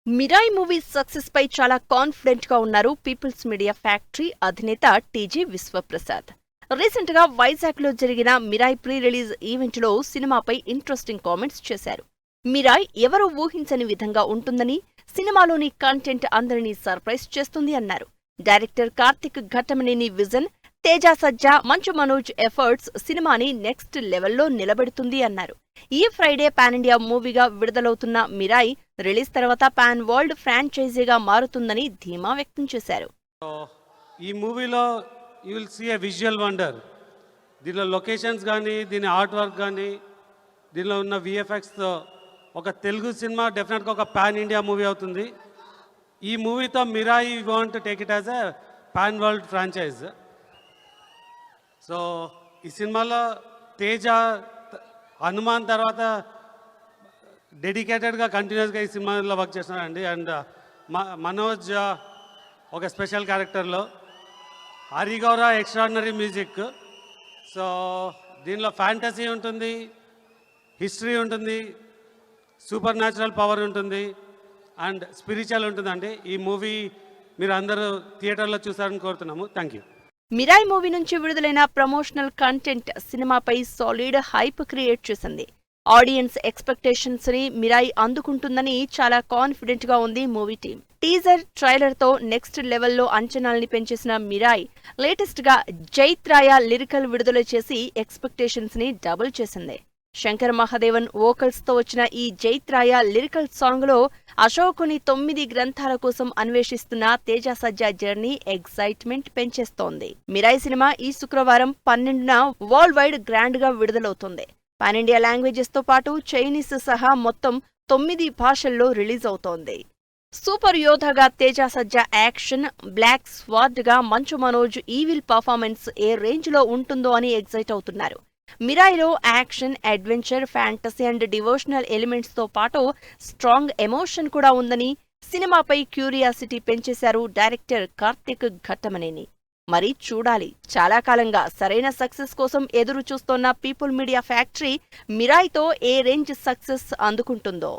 Mirai movie success పై చాలా confident గా ఉన్నారు పీపుల్స్ మీడియా ఫ్యాక్టరీ అధినేత టీజీ విశ్వప్రసాద్. రీసెంట్ గా వైజాగ్ లో జరిగిన మిరాయి ప్రీ రిలీజ్ ఈవెంట్ లో సినిమాపై ఇంట్రెస్టింగ్ కామెంట్స్ చేశారు. మిరాయ్ ఎవరూ ఊహించని విధంగా ఉంటుందని, సినిమాలోని కంటెంట్ అందరినీ సర్ప్రైజ్ చేస్తుంది అన్నారు. Director Karthik Ghattamaneni vision, Teja Sajja, Manchu Manoj efforts సినిమాని నెక్స్ట్ లెవెల్లో నిలబెడుతుంది అన్నారు. ఈ ఫ్రైడే పాన్ ఇండియా మూవీగా విడుదలవుతున్న మిరాయి రిలీజ్ తర్వాత పాన్ వరల్డ్ ఫ్రాంచైజీగా మారుతుందని ధీమా వ్యక్తం చేశారు. ఈ మూవీలో you will see a visual wonder. దీనిలో లొకేషన్స్ కానీ, దీని ఆర్ట్ వర్క్ కానీ, దీనిలో ఉన్న విఎఫ్ఎక్స్తో ఒక తెలుగు సినిమా డెఫినెట్గా ఒక పాన్ ఇండియా మూవీ అవుతుంది. ఈ మూవీతో Mirai want to take it as a pan world franchise. So ఈ సినిమాలో తేజ, హనుమాన్ తర్వాత డెడికేటెడ్గా కంటిన్యూస్గా ఈ సినిమాలో వర్క్ చేస్తున్నారండి. అండ్ మనోజ్ ఒక స్పెషల్ క్యారెక్టర్లో, హరిగౌర ఎక్స్ట్రాడినరీ మ్యూజిక్. సో దీనిలో ఫ్యాంటసీ ఉంటుంది, హిస్టరీ ఉంటుంది, సూపర్ న్యాచురల్ పవర్ ఉంటుంది అండ్ స్పిరిచువల్ ఉంటుందండి. ఈ మూవీ మీరు అందరూ థియేటర్లో చూసారని కోరుతున్నాము. Thank you. మిరాయి మూవీ నుంచి విడుదలైన ప్రమోషనల్ కంటెంట్ సినిమాపై సాలిడ్ హైప్ క్రియేట్ చేసింది. ఆడియన్స్ ఎక్స్పెక్టేషన్స్ ని మిరాయి అందుకుంటుందని చాలా కాన్ఫిడెంట్ గా ఉంది మూవీ టీం. టీజర్, ట్రైలర్ తో నెక్స్ట్ లెవెల్లో అంచనాల్ని పెంచేసిన మిరాయి లేటెస్ట్ గా జైత్రాయ లిరికల్ విడుదల చేసి ఎక్స్పెక్టేషన్స్ ని డబుల్ చేసింది. శంకర్ మహాదేవన్ వోకల్స్ తో వచ్చిన ఈ జైత్రాయ లిరికల్ సాంగ్ లో అశోకుని 9 గ్రంథాల కోసం అన్వేషిస్తున్న తేజ సజ్జా జర్నీ ఎగ్జైట్మెంట్ పెంచేస్తోంది. మిరాయి సినిమా ఈ శుక్రవారం 12న వరల్డ్ వైడ్ గ్రాండ్ గా విడుదలవుతుంది. పాన్ ఇండియా లాంగ్వేజెస్ తో పాటు చైనీస్ సహా మొత్తం 9 భాషల్లో రిలీజ్ అవుతోంది. సూపర్ యోధాగా Teja Sajja action, black sword గా మంచు మనోజ్ ఈవిల్ పర్ఫార్మెన్స్ ఏ రేంజ్ లో ఉంటుందో అని ఎగ్జైట్ అవుతున్నారు. మిరాయిలో action, adventure, fantasy and devotional elements తో పాటు స్ట్రాంగ్ ఎమోషన్ కూడా ఉందని సినిమాపై క్యూరియాసిటీ పెంచేశారు డైరెక్టర్ కార్తిక్ ఘట్టమనేని. మరి చూడాలి, చాలా కాలంగా సరైన సక్సెస్ కోసం ఎదురు చూస్తోన్న పీపుల్ మీడియా ఫ్యాక్టరీ మిరాయితో ఏ రేంజ్ సక్సెస్ అందుకుంటుందో.